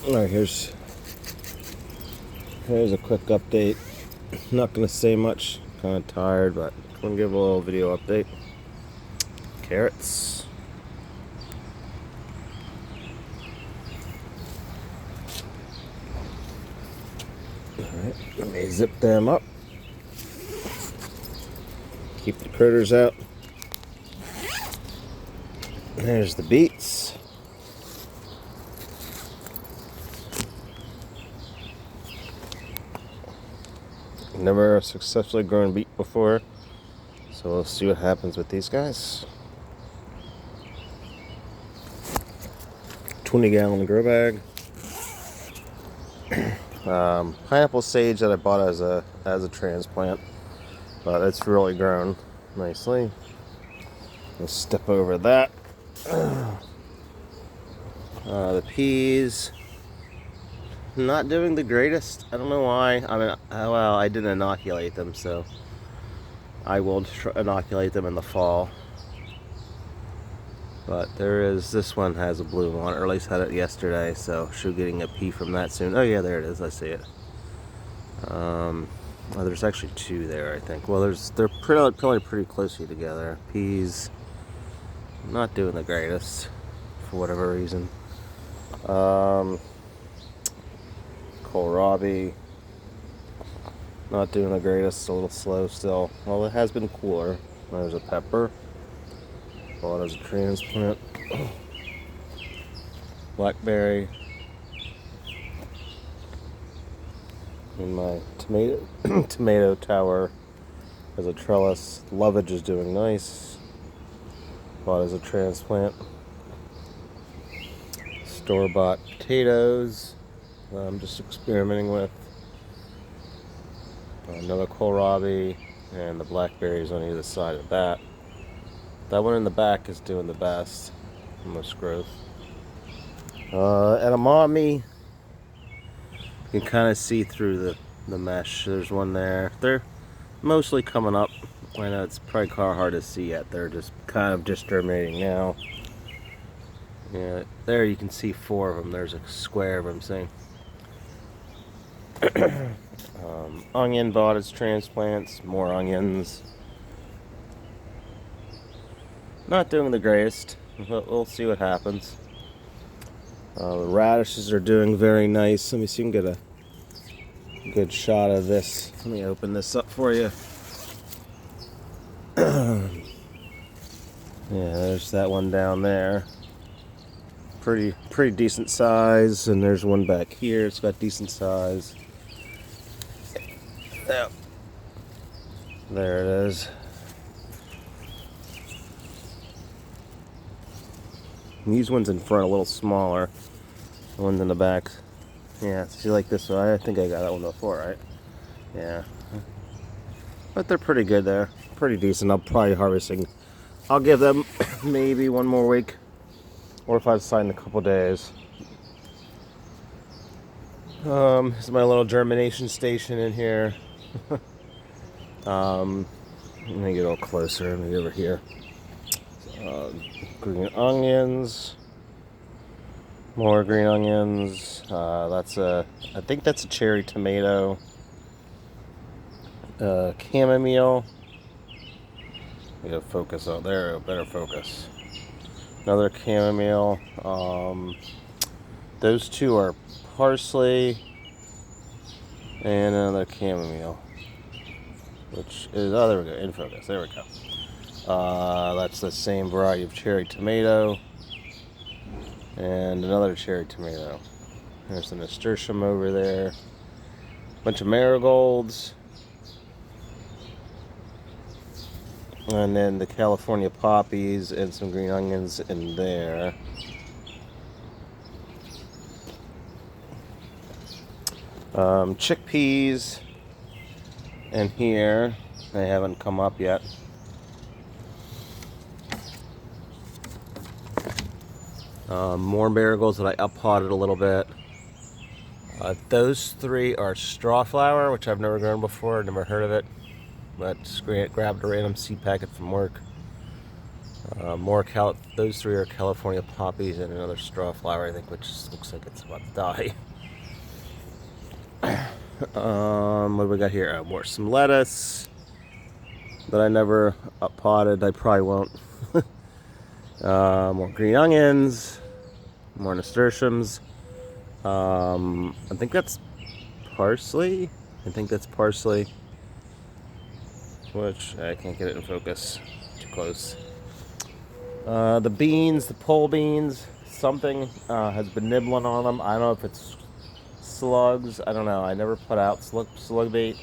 Alright, here's a quick update. Not gonna say much, kind of tired, but I'm gonna give a little video update. Carrots. Alright, let me zip them up. Keep the critters out. There's the beets. Never successfully grown beet before, so we'll see what happens with these guys. 20-gallon grow bag. Pineapple sage that I bought as a transplant, but it's really grown nicely. Let's step over that. The peas, not doing the greatest. I don't know why. I mean, well, I didn't inoculate them, so I will inoculate them in the fall. But this one has a bloom on it, or at least had it yesterday, so should be getting a pea from that soon. Oh yeah, there it is, I see it. Oh, there's actually two there, I think. Well, they're probably pretty closely together. Peas, not doing the greatest, for whatever reason. Kohlrabi, not doing the greatest, a little slow still. Well, it has been cooler. There's a pepper, bought as a transplant. Blackberry. And my tomato tower as a trellis. Lovage is doing nice. Bought as a transplant. Store-bought potatoes. I'm just experimenting with. Another kohlrabi and the blackberries on either side of that. That one in the back is doing the best, most growth. Edamame, you can kind of see through the mesh. There's one there. They're mostly coming up. I know it's probably kind of hard to see yet. They're just kind of just germinating now. Yeah, there you can see 4 of them. There's a square of them, see? Onion bought as transplants, more onions. Not doing the greatest, but we'll see what happens. The radishes are doing very nice. Let me see if I can get a good shot of this. Let me open this up for you. Yeah, there's that one down there. Pretty decent size, and there's one back here. It's got decent size. Yep. There it is. These ones in front are a little smaller. The ones in the back, yeah. See, like this one. I think I got that one before, right? Yeah. But they're pretty good there. Pretty decent. I'll probably harvesting. I'll give them maybe one more week, or if I decide in a couple days. This is my little germination station in here. Let me get a little closer. Let me get over here. Green onions. More green onions. I think that's a cherry tomato. Chamomile. We gotta focus out there. Better focus. Another chamomile. Those two are parsley. And another chamomile. Which is, oh, there we go, in focus. There we go. That's the same variety of cherry tomato. And another cherry tomato. There's the nasturtium over there. Bunch of marigolds. And then the California poppies and some green onions in there. Chickpeas in here. They haven't come up yet. More marigolds that I up-potted a little bit. Those 3 are straw flower, which I've never grown before, never heard of it. But just grabbed a random seed packet from work. Those three are California poppies and another straw flower, I think, which looks like it's about to die. What do we got here? Some lettuce that I never potted. I probably won't. More green onions, more nasturtiums. I think that's parsley. Which I can't get it in focus. Too close. The beans, the pole beans, something has been nibbling on them. I don't know if it's slugs. I don't know. I never put out slug bait.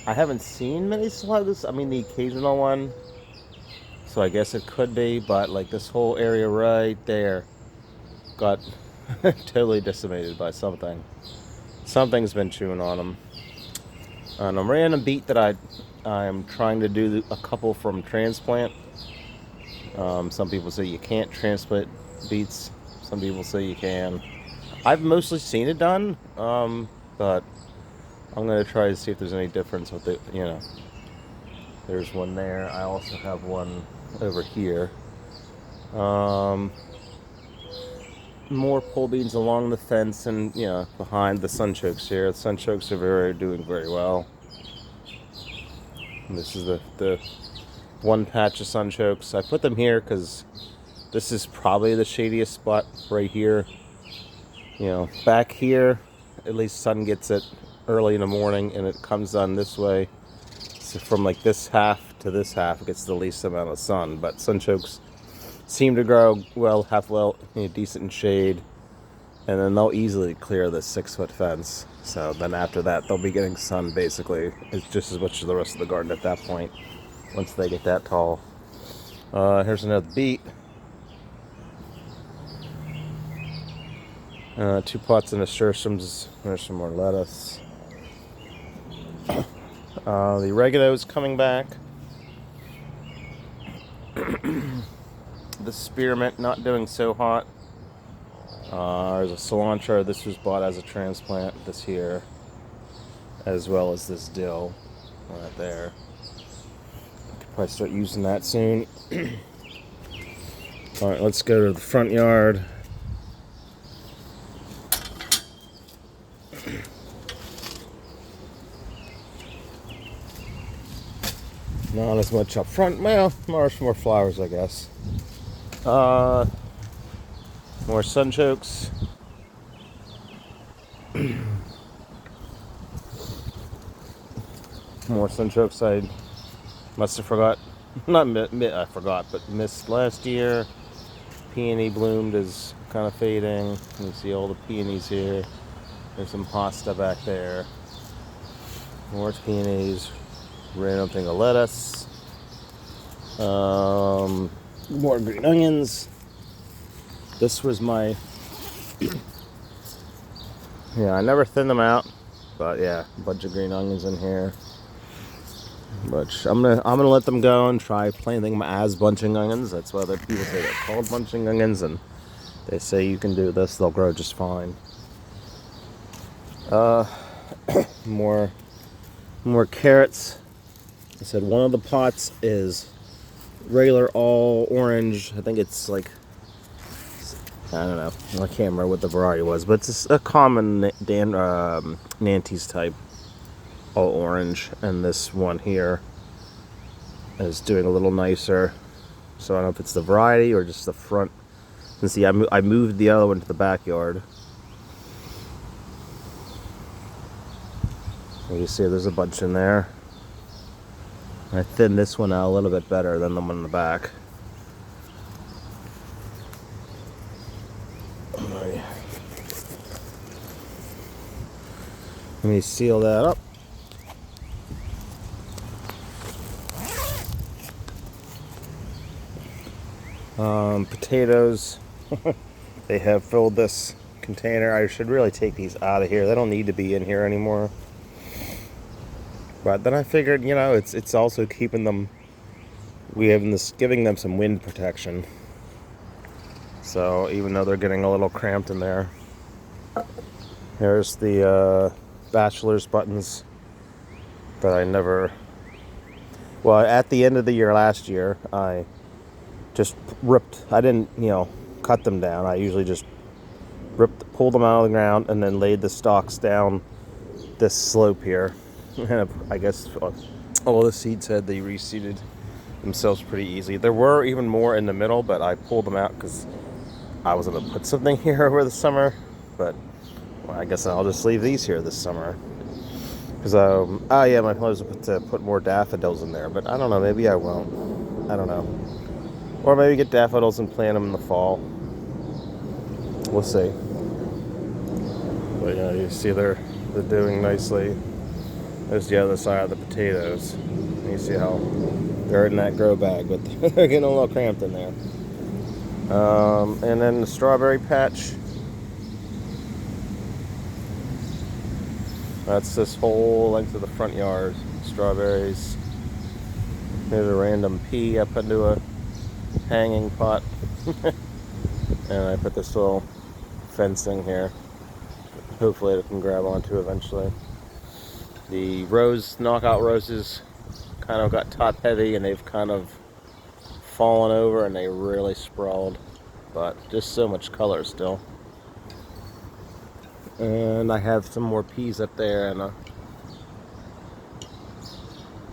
I haven't seen many slugs. I mean, the occasional one. So I guess it could be, but like this whole area right there got totally decimated by something. Something's been chewing on them. And a random beet that I'm trying to do a couple from transplant. Some people say you can't transplant beets. Some people say you can. I've mostly seen it done, but I'm going to try to see if there's any difference with it. There's one there. I also have one over here. More pole beans along the fence and behind the sunchokes here. The sunchokes are doing very well. And this is the one patch of sunchokes. I put them here because this is probably the shadiest spot right here. Back here, at least sun gets it early in the morning, and it comes on this way. So from like this half to this half, it gets the least amount of sun. But sunchokes seem to grow decent in shade, and then they'll easily clear the 6-foot fence. So then after that, they'll be getting sun basically. It's just as much as the rest of the garden at that point, once they get that tall. Here's another beet. 2 pots of nasturtiums. There's some more lettuce. The oregano's coming back. The spearmint not doing so hot. There's a cilantro. This was bought as a transplant this year, as well as this dill right there. Could probably start using that soon. All right, let's go to the front yard. Not as much up front. Well, more flowers, I guess. More sunchokes. More sunchokes I must have forgot. I forgot, but missed last year. Peony bloomed is kind of fading. You see all the peonies here. There's some hosta back there. More peonies. Random thing of lettuce. More green onions. This was my I never thin them out, but yeah, a bunch of green onions in here. But I'm gonna let them go and try planting them as bunching onions. That's why other people say they're called bunching onions, and they say you can do this, they'll grow just fine. More carrots. I said one of the pots is regular all orange. I think it's like, I don't know. I can't remember what the variety was, but it's a common Nantes type all orange. And this one here is doing a little nicer. So I don't know if it's the variety or just the front. And see, I moved the other one to the backyard. You see there's a bunch in there. I thinned this one out a little bit better than the one in the back. Alright. Let me seal that up. Potatoes. They have filled this container. I should really take these out of here. They don't need to be in here anymore. But then I figured, it's also keeping them, giving them some wind protection. So even though they're getting a little cramped in there. Here's the bachelor's buttons that I never, well, at the end of the year last year, I just ripped. I didn't, cut them down. I usually just pulled them out of the ground and then laid the stalks down this slope here. And I guess all the seeds had they reseeded themselves pretty easy. There were even more in the middle, but I pulled them out because I was going to put something here over the summer. But well, I guess I'll just leave these here this summer. Because, oh yeah, my plan was to put more daffodils in there, but I don't know, maybe I won't. I don't know. Or maybe get daffodils and plant them in the fall. We'll see. But yeah, you see they're doing nicely. There's the other side of the potatoes. You see how they're in that grow bag, but they're getting a little cramped in there. And then the strawberry patch. That's this whole length of the front yard. Strawberries. Here's a random pea I put into a hanging pot. And I put this little fencing here. Hopefully it can grab onto eventually. The knockout roses kind of got top heavy and they've kind of fallen over and they really sprawled. But just so much color still. And I have some more peas up there and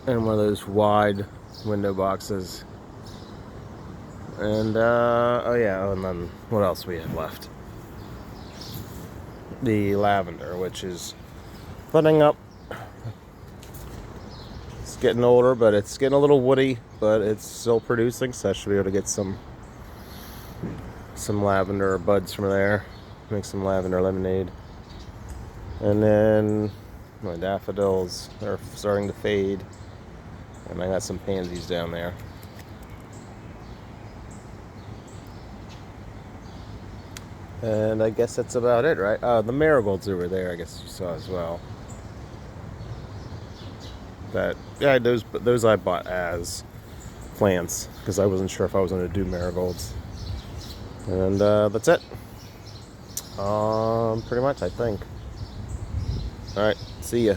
one of those wide window boxes. And and then what else we had left? The lavender, which is budding up. It's getting older, but it's getting a little woody, but it's still producing, so I should be able to get some lavender buds from there. Make some lavender lemonade. And then my daffodils are starting to fade. And I got some pansies down there. And I guess that's about it, right? The marigolds over there, I guess you saw as well. Those I bought as plants because I wasn't sure if I was going to do marigolds. And that's it. Pretty much, I think. All right, see ya.